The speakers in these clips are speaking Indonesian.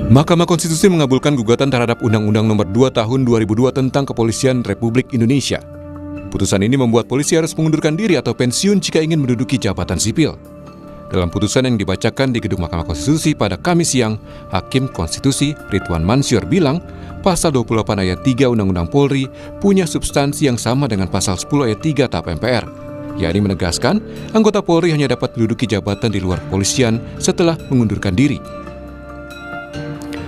Mahkamah Konstitusi mengabulkan gugatan terhadap Undang-Undang Nomor 2 Tahun 2002 tentang Kepolisian Republik Indonesia. Putusan ini membuat polisi harus mengundurkan diri atau pensiun jika ingin menduduki jabatan sipil. Dalam putusan yang dibacakan di Gedung Mahkamah Konstitusi pada Kamis siang, Hakim Konstitusi Ridwan Mansyur bilang, Pasal 28 ayat 3 Undang-Undang Polri punya substansi yang sama dengan Pasal 10 ayat 3 TAP MPR, yakni menegaskan anggota Polri hanya dapat menduduki jabatan di luar kepolisian setelah mengundurkan diri.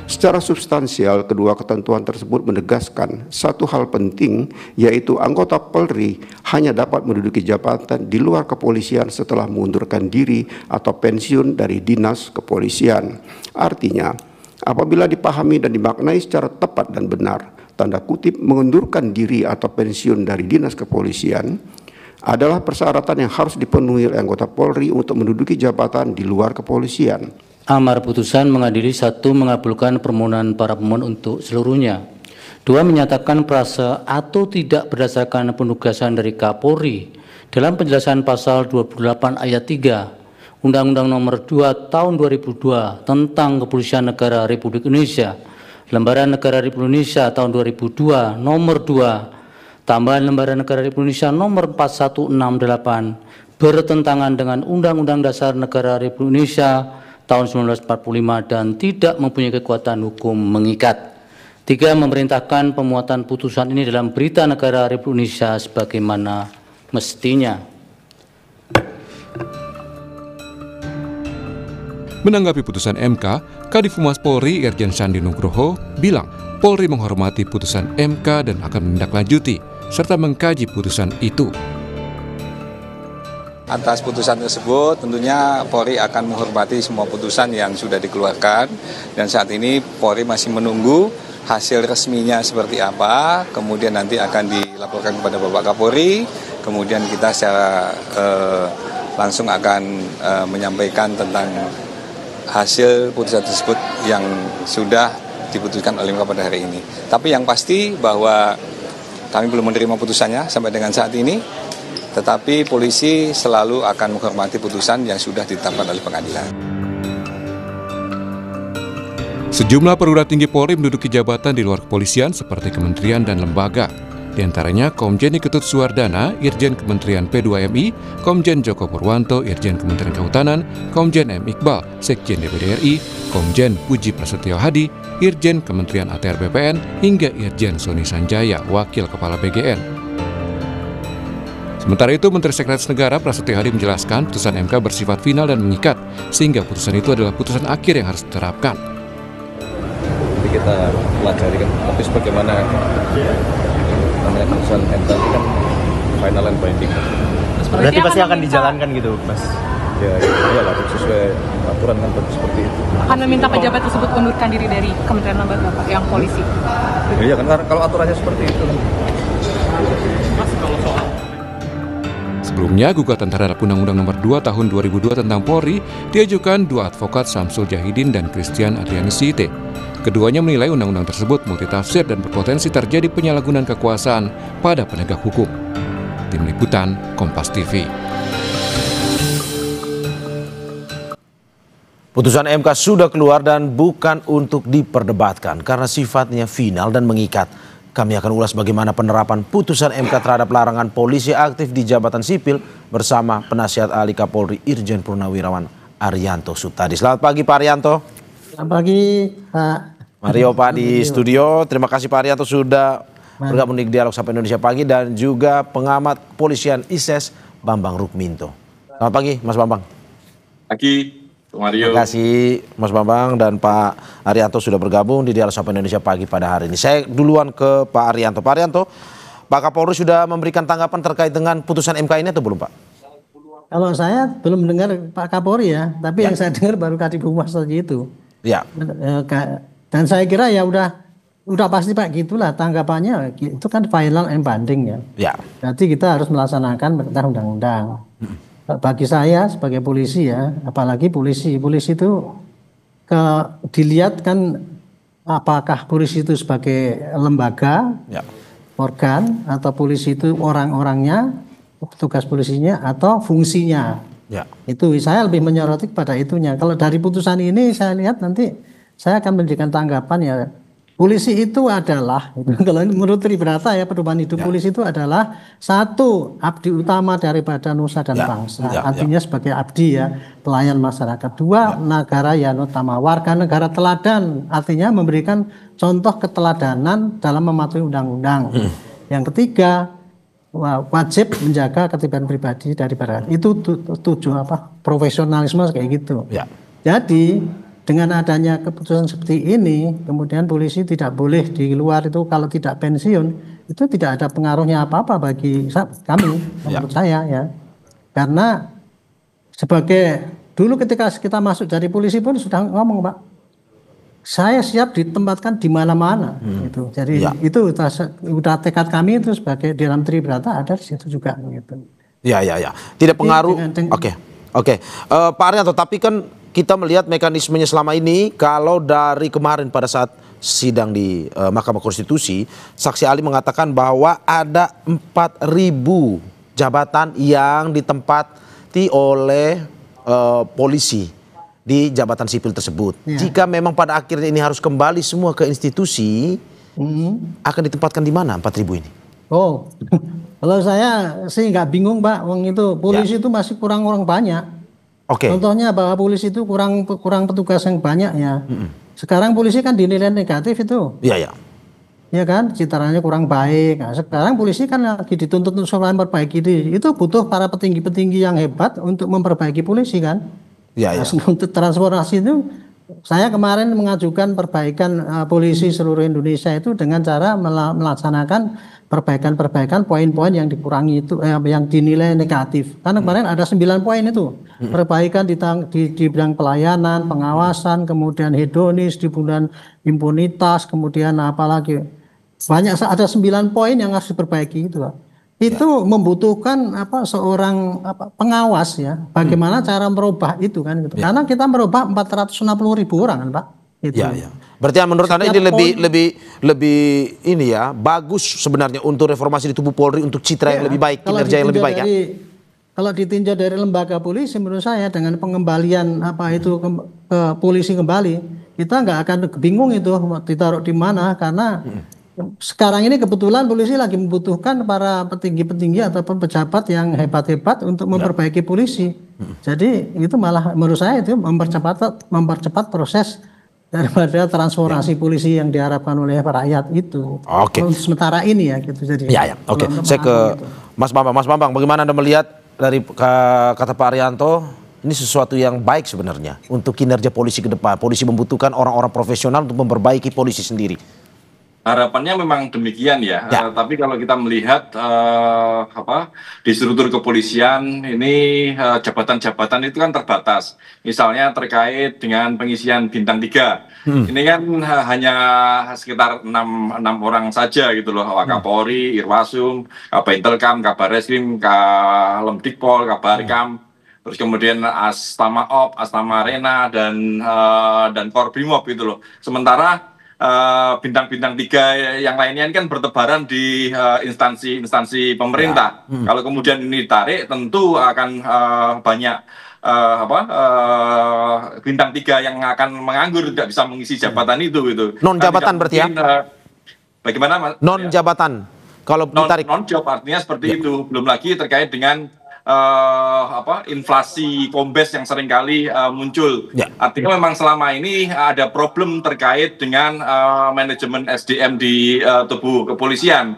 Secara substansial, kedua ketentuan tersebut menegaskan satu hal penting, yaitu anggota Polri hanya dapat menduduki jabatan di luar kepolisian setelah mengundurkan diri atau pensiun dari dinas kepolisian. Artinya, apabila dipahami dan dimaknai secara tepat dan benar, tanda kutip mengundurkan diri atau pensiun dari dinas kepolisian adalah persyaratan yang harus dipenuhi oleh anggota Polri untuk menduduki jabatan di luar kepolisian. Amar putusan mengadili 1. Mengabulkan permohonan para pemohon untuk seluruhnya. 2. Menyatakan prase atau tidak berdasarkan penugasan dari Kapolri dalam penjelasan pasal 28 ayat 3 Undang-Undang Nomor 2 Tahun 2002 tentang Kepolisian Negara Republik Indonesia, Lembaran Negara Republik Indonesia tahun 2002 Nomor 2 tambahan Lembaran Negara Republik Indonesia Nomor 4168 bertentangan dengan Undang-Undang Dasar Negara Republik Indonesia tahun 1945 dan tidak mempunyai kekuatan hukum mengikat. 3. Memerintahkan pemuatan putusan ini dalam Berita Negara Republik Indonesia sebagaimana mestinya. Menanggapi putusan MK, Kadif Humas Polri Irjen Sandi Nugroho bilang Polri menghormati putusan MK dan akan menindaklanjuti serta mengkaji putusan itu. Atas putusan tersebut tentunya Polri akan menghormati semua putusan yang sudah dikeluarkan, dan saat ini Polri masih menunggu hasil resminya seperti apa, kemudian nanti akan dilaporkan kepada Bapak Kapolri, kemudian kita secara langsung akan menyampaikan tentang hasil putusan tersebut yang sudah diputuskan oleh MK pada hari ini. Tapi yang pasti bahwa kami belum menerima putusannya sampai dengan saat ini, tetapi polisi selalu akan menghormati putusan yang sudah ditetapkan oleh pengadilan. Sejumlah perwira tinggi Polri menduduki jabatan di luar kepolisian seperti kementerian dan lembaga. Di antaranya Komjen Ketut Suwardana, Irjen Kementerian P2MI, Komjen Joko Purwanto, Irjen Kementerian Kehutanan, Komjen M. Iqbal, Sekjen DPD RI, Komjen Puji Prasetyo Hadi, Irjen Kementerian ATR BPN, hingga Irjen Soni Sanjaya, Wakil Kepala BGN. Sementara itu, Menteri Sekretaris Negara Prasetyo Hadi menjelaskan putusan MK bersifat final dan mengikat, sehingga putusan itu adalah putusan akhir yang harus diterapkan. Jadi kita pelajari kan, tapi sebagaimana namanya putusan MK itu kan final and binding. Berarti pasti akan dijalankan gitu, Mas? Ya, iyalah, sesuai aturan kan seperti itu. Akan meminta pejabat tersebut mundurkan diri dari Kementerian Lembaga Pak, yang polisi? Iya kan, kalau aturannya seperti itu kan. Sebelumnya, gugatan terhadap Undang-Undang Nomor 2 Tahun 2002 tentang Polri diajukan dua advokat Samsul Jahidin dan Christian Adrianusite. Keduanya menilai undang-undang tersebut multitafsir dan berpotensi terjadi penyalahgunaan kekuasaan pada penegak hukum. Tim Liputan, Kompas TV. Putusan MK sudah keluar dan bukan untuk diperdebatkan karena sifatnya final dan mengikat. Kami akan ulas bagaimana penerapan putusan MK terhadap larangan polisi aktif di jabatan sipil bersama penasihat ahli Kapolri Irjen Purnawirawan Arianto Sutadi. Selamat pagi Pak Arianto. Selamat pagi Pak Mario Pak di studio. Terima kasih Pak Arianto sudah bergabung di Dialog Sapa Indonesia Pagi, dan juga pengamat kepolisian ISES Bambang Rukminto. Selamat pagi Mas Bambang. Pagi. Mario. Terima kasih Mas Bambang dan Pak Arianto sudah bergabung di Dialog Sapa Indonesia Pagi pada hari ini. Saya duluan ke Pak Arianto. Pak Arianto, Pak Kapolri sudah memberikan tanggapan terkait dengan putusan MK ini atau belum Pak? Kalau saya belum mendengar Pak Kapolri ya, tapi yang saya dengar baru Kadif Humas tadi itu. Ya. Dan saya kira ya udah pasti Pak, gitulah tanggapannya, itu kan final and binding ya. Ya. Berarti kita harus melaksanakan perintah undang-undang. Bagi saya sebagai polisi ya, apalagi polisi itu dilihat kan apakah polisi itu sebagai lembaga, organ, atau polisi itu orang-orangnya, petugas polisinya, atau fungsinya. Itu saya lebih menyoroti kepada itunya. Kalau dari putusan ini saya lihat nanti saya akan memberikan tanggapan ya. Polisi itu adalah, kalau menurut Tribrata ya, pedoman hidup polisi itu adalah satu, abdi utama daripada nusa dan bangsa. Artinya sebagai abdi ya, pelayan masyarakat. Dua, negara yang utama, warga negara teladan, artinya memberikan contoh keteladanan dalam mematuhi undang-undang. Yang ketiga, wajib menjaga ketertiban pribadi daripada itu profesionalisme kayak gitu. Jadi dengan adanya keputusan seperti ini, kemudian polisi tidak boleh di luar itu kalau tidak pensiun, itu tidak ada pengaruhnya apa-apa bagi kami, menurut saya ya. Karena sebagai dulu ketika kita masuk dari polisi pun sudah ngomong, Pak, saya siap ditempatkan di mana-mana gitu. Jadi itu udah tekad kami itu sebagai di dalam Tribrata ada di situ juga gitu. Ya. Tidak pengaruh. Oke. Pak Arianto, tapi kan kita melihat mekanismenya selama ini, kalau dari kemarin pada saat sidang di Mahkamah Konstitusi, saksi ahli mengatakan bahwa ada 4.000 jabatan yang ditempati oleh polisi di jabatan sipil tersebut. Jika memang pada akhirnya ini harus kembali semua ke institusi, akan ditempatkan di mana 4.000 ini? Oh, kalau saya sih nggak bingung, Pak. Wong itu polisi itu masih kurang orang banyak. Contohnya bahwa polisi itu kurang petugas yang banyak ya. Sekarang polisi kan dinilai negatif itu. Iya kan, citranya kurang baik. Nah, sekarang polisi kan lagi dituntut untuk memperbaiki diri. Itu butuh para petinggi-petinggi yang hebat untuk memperbaiki polisi kan. Untuk transformasi itu, saya kemarin mengajukan perbaikan polisi seluruh Indonesia itu dengan cara melaksanakan perbaikan-perbaikan poin-poin yang dikurangi itu yang dinilai negatif. Karena kemarin ada 9 poin itu. Perbaikan di bidang pelayanan, pengawasan, kemudian hedonis, di bidang impunitas, kemudian apalagi banyak, ada 9 poin yang harus diperbaiki itu, Pak. Itu membutuhkan seorang pengawas ya. Bagaimana cara merubah itu kan gitu. Karena kita merubah 460.000 orang kan, Pak. Gitu. Berarti menurut Anda ini lebih ini ya, bagus sebenarnya untuk reformasi di tubuh Polri untuk citra yang lebih baik, kinerja yang lebih baik ya. Kalau ditinjau dari lembaga polisi, menurut saya dengan pengembalian ke polisi kembali, kita nggak akan bingung itu ditaruh di mana, karena sekarang ini kebetulan polisi lagi membutuhkan para petinggi-petinggi ataupun pejabat yang hebat-hebat untuk memperbaiki polisi. Jadi itu malah menurut saya itu mempercepat proses daripada transformasi polisi yang diharapkan oleh rakyat itu. Sementara ini ya gitu. Jadi saya ke Mas Bambang. Mas Bambang, bagaimana Anda melihat dari kata Pak Arianto, ini sesuatu yang baik sebenarnya untuk kinerja polisi ke depan. Polisi membutuhkan orang-orang profesional untuk memperbaiki polisi sendiri. Harapannya memang demikian ya. Tapi kalau kita melihat di struktur kepolisian ini jabatan-jabatan itu kan terbatas. Misalnya terkait dengan pengisian bintang 3. Ini kan hanya sekitar 6 orang saja gitu loh. Wakapolri, Irwasum, Kabintelkam, Kabarreskrim, Lemdikpol, Kabarkam, terus kemudian Astamaop, Astamarena dan Korbimob gitu loh. Sementara bintang-bintang 3 yang lainnya kan bertebaran di instansi pemerintah. Kalau kemudian ini ditarik, tentu akan banyak bintang 3 yang akan menganggur, tidak bisa mengisi jabatan itu gitu. Non jabatan berarti ya? Bagaimana Mas? Non jabatan. Kalau ditarik. Non job artinya seperti itu. Belum lagi terkait dengan inflasi kombes yang seringkali muncul. Artinya memang selama ini ada problem terkait dengan manajemen SDM di tubuh kepolisian.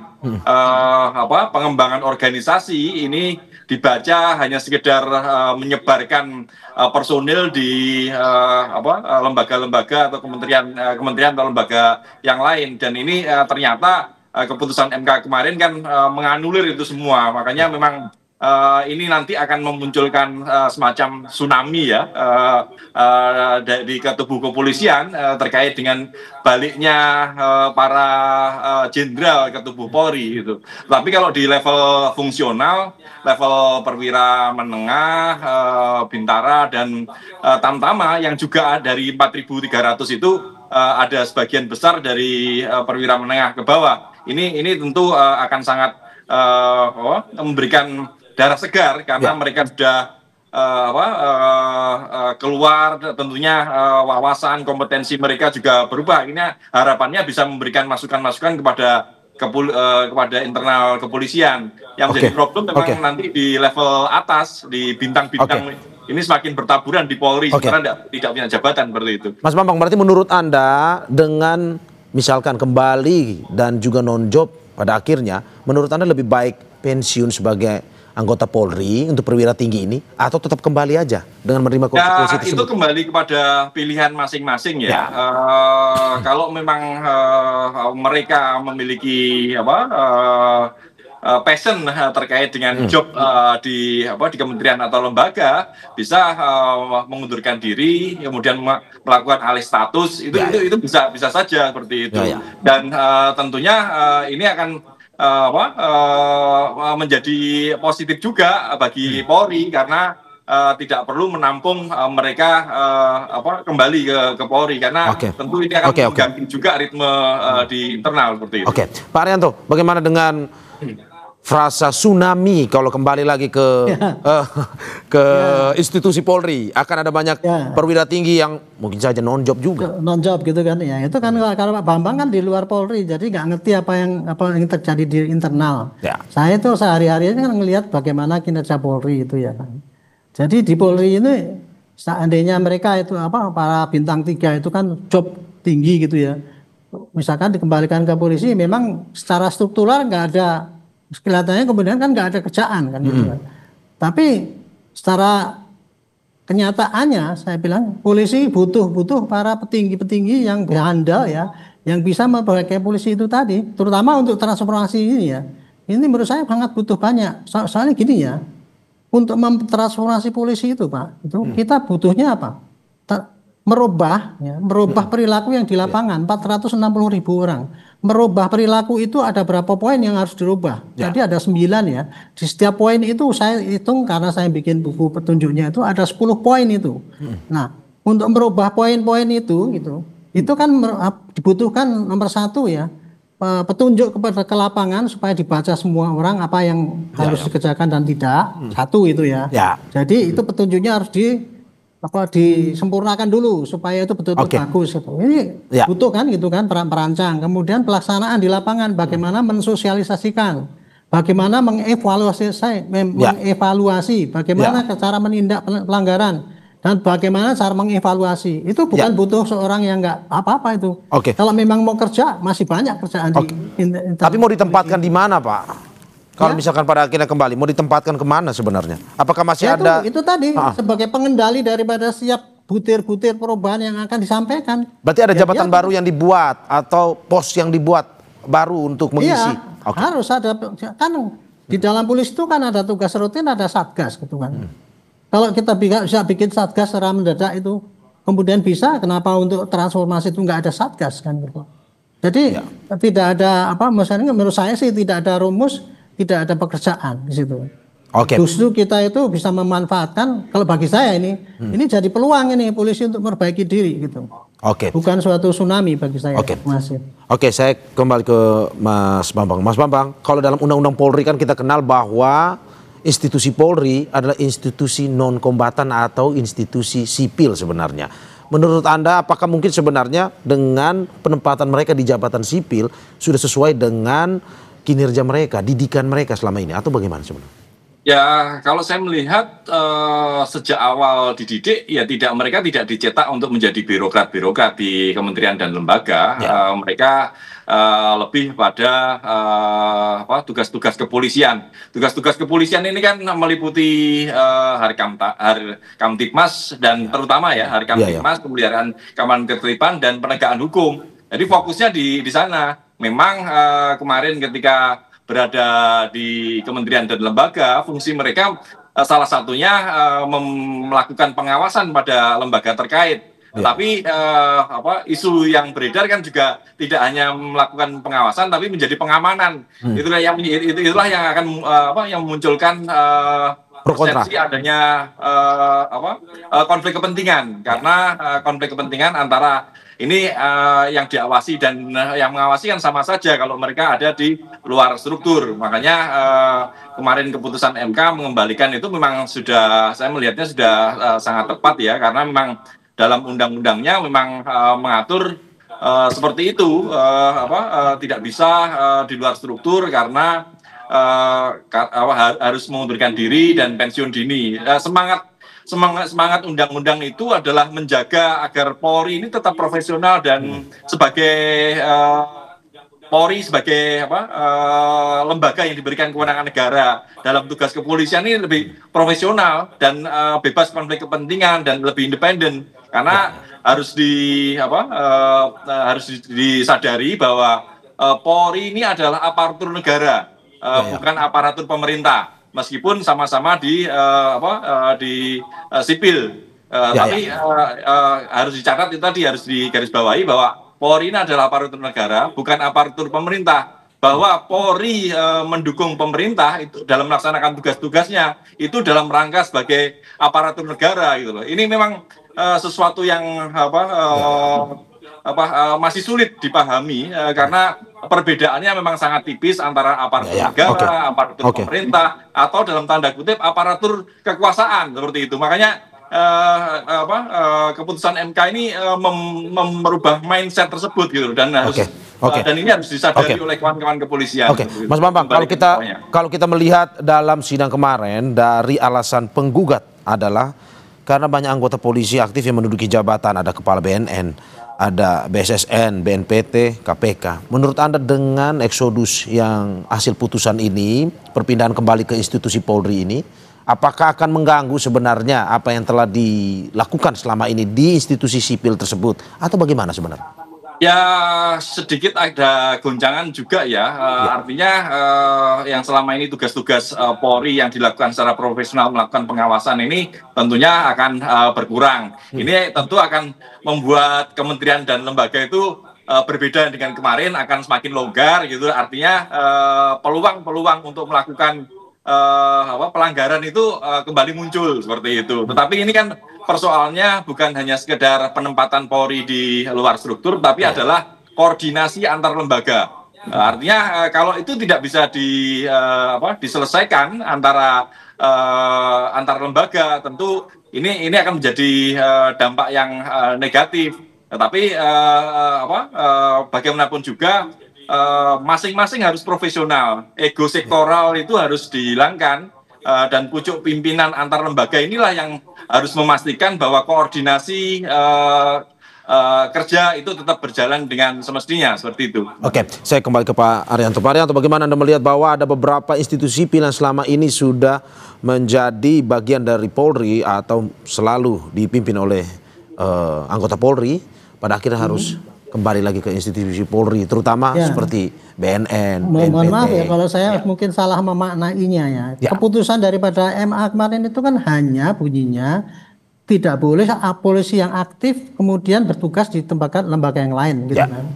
Pengembangan organisasi ini dibaca hanya sekedar menyebarkan personil di lembaga-lembaga atau kementerian atau lembaga yang lain, dan ini ternyata keputusan MK kemarin kan menganulir itu semua. Makanya memang ini nanti akan memunculkan semacam tsunami ya dari tubuh kepolisian terkait dengan baliknya para jenderal ke tubuh Polri gitu. Tapi kalau di level fungsional, level perwira menengah, bintara dan tamtama yang juga dari 4.300 itu ada sebagian besar dari perwira menengah ke bawah. Ini tentu akan sangat memberikan darah segar karena mereka sudah keluar, tentunya wawasan kompetensi mereka juga berubah. Ini harapannya bisa memberikan masukan-masukan kepada internal kepolisian. Yang menjadi problem memang nanti di level atas, di bintang-bintang ini semakin bertaburan di Polri karena tidak punya jabatan seperti itu. Mas Bambang, berarti menurut Anda dengan misalkan kembali dan juga non-job pada akhirnya, menurut Anda lebih baik pensiun sebagai anggota Polri untuk perwira tinggi ini atau tetap kembali aja dengan menerima konsekuensi tersebut? Itu kembali kepada pilihan masing-masing ya. Kalau memang mereka memiliki passion terkait dengan job di kementerian atau lembaga, bisa mengundurkan diri, kemudian melakukan alih status, itu bisa saja seperti itu. Dan tentunya ini akan menjadi positif juga bagi Polri karena tidak perlu menampung mereka kembali ke Polri karena tentu ini akan mengganggu juga ritme di internal seperti itu. Pak Arianto, bagaimana dengan frasa tsunami kalau kembali lagi ke institusi Polri? Akan ada banyak perwira tinggi yang mungkin saja non-job juga. Non-job gitu kan ya. Itu kan kalau Pak Bambang kan di luar Polri, jadi nggak ngerti apa yang terjadi di internal. Saya itu sehari-hari kan ngelihat bagaimana kinerja Polri itu ya kan. Jadi di Polri ini seandainya mereka itu para bintang 3 itu kan job tinggi gitu ya. Misalkan dikembalikan ke polisi, memang secara struktural nggak ada, kelihatannya kemudian kan nggak ada kerjaan kan gitu kan. Tapi secara kenyataannya saya bilang polisi butuh para petinggi-petinggi yang berandal ya, yang bisa memperbaiki polisi itu tadi, terutama untuk transformasi ini ya. Ini menurut saya sangat butuh banyak. Soalnya gini ya, untuk mentransformasi polisi itu Pak, itu kita butuhnya apa? Merubah perilaku yang di lapangan, 460.000 orang. Merubah perilaku itu ada berapa poin yang harus dirubah. Jadi ada 9 ya. Di setiap poin itu saya hitung karena saya bikin buku petunjuknya itu ada 10 poin itu. Nah, untuk merubah poin-poin itu kan dibutuhkan nomor 1 ya, petunjuk ke lapangan supaya dibaca semua orang apa yang harus dikerjakan dan tidak. 1 itu ya. Jadi itu petunjuknya harus disempurnakan dulu supaya itu betul-betul bagus. Ini butuh kan gitu kan perancang. Kemudian pelaksanaan di lapangan, bagaimana mensosialisasikan, bagaimana mengevaluasi, bagaimana cara menindak pelanggaran, dan bagaimana cara mengevaluasi. Itu bukan butuh seorang yang nggak apa-apa itu. Kalau memang mau kerja, masih banyak kerjaan. Tapi mau ditempatkan di mana Pak? Kalau misalkan pada akhirnya kembali, mau ditempatkan kemana sebenarnya? Apakah masih ada? Itu tadi sebagai pengendali daripada setiap butir-butir perubahan yang akan disampaikan. Berarti ada jabatan baru yang dibuat atau pos yang dibuat baru untuk mengisi? Harus ada. Kan di dalam polisi itu kan ada tugas rutin, ada satgas gitu kan. Kalau kita bisa bikin satgas secara mendadak itu, kemudian bisa, kenapa untuk transformasi itu nggak ada satgas kan gitu. Jadi tidak ada misalnya menurut saya sih tidak ada rumus, tidak ada pekerjaan di situ. Justru kita itu bisa memanfaatkan, kalau bagi saya ini jadi peluang ini polisi untuk memperbaiki diri gitu. Bukan suatu tsunami bagi saya. Saya kembali ke Mas Bambang. Mas Bambang, kalau dalam Undang-Undang Polri kan kita kenal bahwa institusi Polri adalah institusi non kombatan atau institusi sipil sebenarnya. Menurut Anda, apakah mungkin sebenarnya dengan penempatan mereka di jabatan sipil sudah sesuai dengan kinerja mereka, didikan mereka selama ini, atau bagaimana sebenarnya? Ya, kalau saya melihat sejak awal dididik, ya mereka tidak dicetak untuk menjadi birokrat-birokrat di kementerian dan lembaga. Mereka lebih pada tugas-tugas kepolisian. Tugas-tugas kepolisian ini kan meliputi Harkamtibmas dan terutama Harkamtibmas, pemeliharaan keamanan ketertiban dan penegakan hukum. Jadi fokusnya di sana. Memang kemarin ketika berada di kementerian dan lembaga, fungsi mereka salah satunya melakukan pengawasan pada lembaga terkait. Tapi isu yang beredar kan juga tidak hanya melakukan pengawasan, tapi menjadi pengamanan. Itulah yang akan yang memunculkan persepsi adanya konflik kepentingan, karena konflik kepentingan antara ini yang diawasi dan yang mengawasi kan sama saja kalau mereka ada di luar struktur. Makanya kemarin keputusan MK mengembalikan itu memang sudah, saya melihatnya sudah sangat tepat ya, karena memang dalam undang-undangnya memang mengatur seperti itu, tidak bisa di luar struktur karena harus mengundurkan diri dan pensiun dini. Semangat undang-undang itu adalah menjaga agar Polri ini tetap profesional dan sebagai Polri sebagai lembaga yang diberikan kewenangan negara dalam tugas kepolisian ini lebih profesional dan bebas konflik kepentingan dan lebih independen, karena harus disadari bahwa Polri ini adalah aparatur negara, bukan aparatur pemerintah. Meskipun sama-sama di sipil, tapi harus dicatat itu tadi, harus digarisbawahi bahwa Polri ini adalah aparatur negara, bukan aparatur pemerintah. Bahwa Polri mendukung pemerintah itu dalam melaksanakan tugas-tugasnya itu dalam rangka sebagai aparatur negara gitu loh. Ini memang sesuatu yang masih sulit dipahami karena perbedaannya memang sangat tipis antara aparatur negara, aparatur pemerintah, atau dalam tanda kutip aparatur kekuasaan seperti itu. Makanya keputusan MK ini merubah mindset tersebut gitu, dan harus dan ini harus disadari oleh kawan-kawan kepolisian. Mas Bambang, kalau kita melihat dalam sidang kemarin, dari alasan penggugat adalah karena banyak anggota polisi aktif yang menduduki jabatan, ada kepala BNN, ada BSSN, BNPT, KPK. Menurut Anda dengan eksodus yang hasil putusan ini, perpindahan kembali ke institusi Polri ini, apakah akan mengganggu sebenarnya apa yang telah dilakukan selama ini di institusi sipil tersebut, atau bagaimana sebenarnya? Ya, sedikit ada goncangan juga ya. Artinya yang selama ini tugas-tugas Polri yang dilakukan secara profesional melakukan pengawasan ini tentunya akan berkurang. Ini tentu akan membuat kementerian dan lembaga itu berbeda dengan kemarin, akan semakin longgar gitu. Artinya peluang-peluang untuk melakukan pelanggaran itu kembali muncul seperti itu. Tetapi ini kan persoalannya bukan hanya sekedar penempatan Polri di luar struktur, tapi adalah koordinasi antar lembaga. Artinya kalau itu tidak bisa diselesaikan antara antar lembaga, tentu ini akan menjadi dampak yang negatif. Tetapi bagaimanapun juga masing-masing harus profesional, ego sektoral itu harus dihilangkan, dan pucuk pimpinan antar lembaga inilah yang harus memastikan bahwa koordinasi kerja itu tetap berjalan dengan semestinya, seperti itu. Oke, saya kembali ke Pak Arianto. Pak Arianto, bagaimana Anda melihat bahwa ada beberapa institusi sipil yang selama ini sudah menjadi bagian dari Polri atau selalu dipimpin oleh anggota Polri, pada akhirnya harus kembali lagi ke institusi Polri, terutama seperti BNN, BNPT. Mohon maaf ya kalau saya mungkin salah memaknainya ya. Keputusan daripada MA kemarin itu kan hanya bunyinya tidak boleh polisi yang aktif kemudian bertugas di tempat lembaga yang lain gitu kan.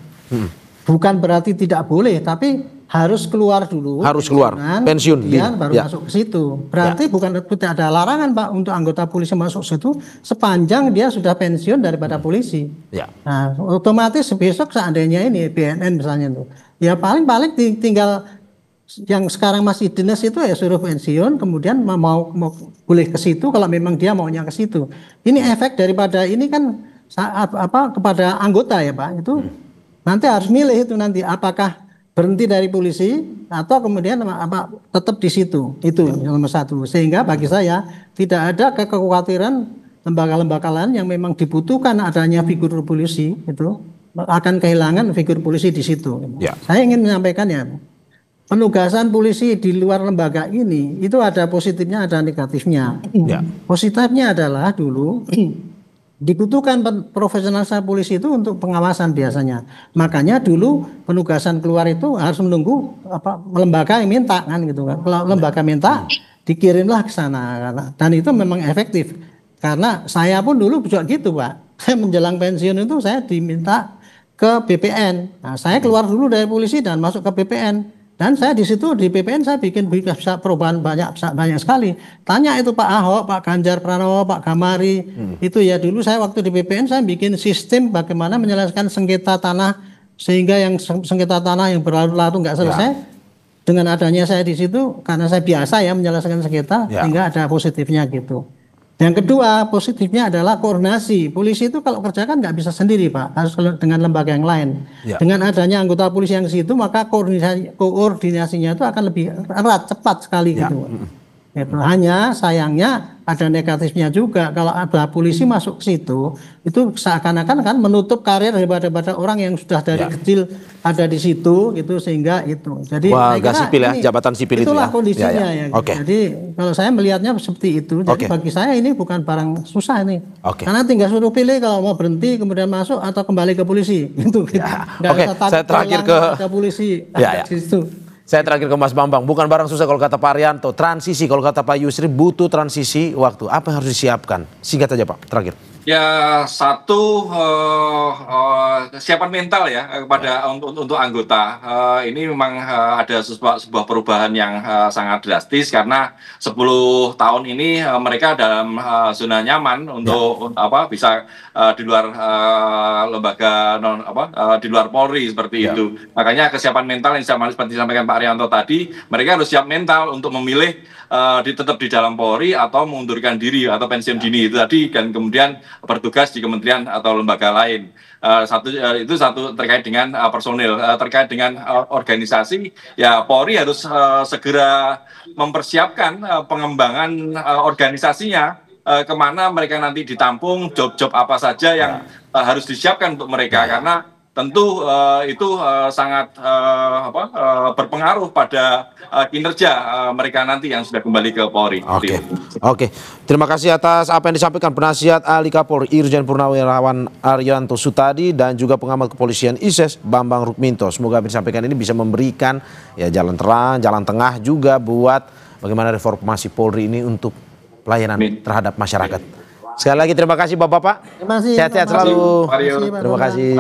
Bukan berarti tidak boleh, tapi harus keluar dulu. Harus keluar, pensiun. Kemudian baru masuk ke situ. Berarti bukan tidak ada larangan Pak untuk anggota polisi masuk ke situ sepanjang dia sudah pensiun daripada polisi. Nah, otomatis besok seandainya ini BNN misalnya tuh, ya paling tinggal yang sekarang masih dinas itu ya suruh pensiun, kemudian mau boleh ke situ kalau memang dia maunya ke situ. Ini efek daripada ini kan kepada anggota ya Pak, itu nanti harus milih itu nanti apakah berhenti dari polisi atau kemudian tetap di situ. Itu nomor satu. Sehingga bagi saya tidak ada kekhawatiran lembaga-lembaga lain yang memang dibutuhkan adanya figur polisi itu akan kehilangan figur polisi di situ. Saya ingin menyampaikan ya, penugasan polisi di luar lembaga ini itu ada positifnya, ada negatifnya. Positifnya adalah dulu dibutuhkan profesionalisasi polisi itu untuk pengawasan biasanya. Makanya dulu penugasan keluar itu harus menunggu lembaga yang minta kan gitu kan. Kalau lembaga minta dikirimlah ke sana, dan itu memang efektif. Karena saya pun dulu juga gitu Pak. Saya menjelang pensiun itu saya diminta ke BPN. Nah, saya keluar dulu dari polisi dan masuk ke BPN. Dan saya di situ di BPN saya bikin bisa perubahan banyak sekali. Tanya itu Pak Ahok, Pak Ganjar Pranowo, Pak Gamari. Itu ya dulu saya waktu di BPN saya bikin sistem bagaimana menyelesaikan sengketa tanah sehingga yang sengketa tanah yang berlarut-larut nggak selesai. Dengan adanya saya di situ karena saya biasa ya menyelesaikan sengketa sehingga ada positifnya gitu. Yang kedua positifnya adalah koordinasi. Polisi itu kalau kerja kan nggak bisa sendiri Pak, harus dengan lembaga yang lain. Dengan adanya anggota polisi yang di situ maka koordinasinya itu akan lebih erat, cepat sekali gitu. Itu hanya sayangnya ada negatifnya juga kalau ada polisi masuk ke situ itu seakan-akan kan menutup karir daripada orang yang sudah dari kecil ada di situ gitu sehingga itu. Jadi sipil ya, jabatan sipil itulah itu ya. Kondisinya ya. Gitu. Jadi kalau saya melihatnya seperti itu. Jadi bagi saya ini bukan barang susah ini. Karena tinggal suruh pilih kalau mau berhenti kemudian masuk atau kembali ke polisi gitu. Saya terakhir ke polisi di situ. Saya terakhir ke Mas Bambang, bukan barang susah kalau kata Pak Arianto, transisi kalau kata Pak Yusri butuh transisi waktu. Apa yang harus disiapkan? Singkat saja Pak, terakhir. Ya satu kesiapan mental ya kepada untuk anggota. Ini memang ada sebuah perubahan yang sangat drastis karena 10 tahun ini mereka dalam zona nyaman untuk bisa di luar lembaga di luar Polri seperti itu. Makanya kesiapan mental yang seperti disampaikan Pak Arianto tadi, mereka harus siap mental untuk memilih tetap di dalam Polri atau mengundurkan diri atau pensiun dini itu tadi dan kemudian bertugas di kementerian atau lembaga lain. Itu satu terkait dengan personil, terkait dengan organisasi ya Polri harus segera mempersiapkan pengembangan organisasinya kemana mereka nanti ditampung, job-job apa saja yang harus disiapkan untuk mereka karena tentu itu sangat berpengaruh pada kinerja mereka nanti yang sudah kembali ke Polri. Oke. Terima kasih atas apa yang disampaikan penasihat ahli Kapolri Irjen Purnawirawan Arianto Sutadi dan juga pengamat kepolisian ISES Bambang Rukminto. Semoga apa yang disampaikan ini bisa memberikan ya jalan terang, jalan tengah juga buat bagaimana reformasi Polri ini untuk pelayanan terhadap masyarakat. Sekali lagi terima kasih Bapak-bapak. Terima kasih. Sehat-sehat selalu. Terima kasih. Terima kasih.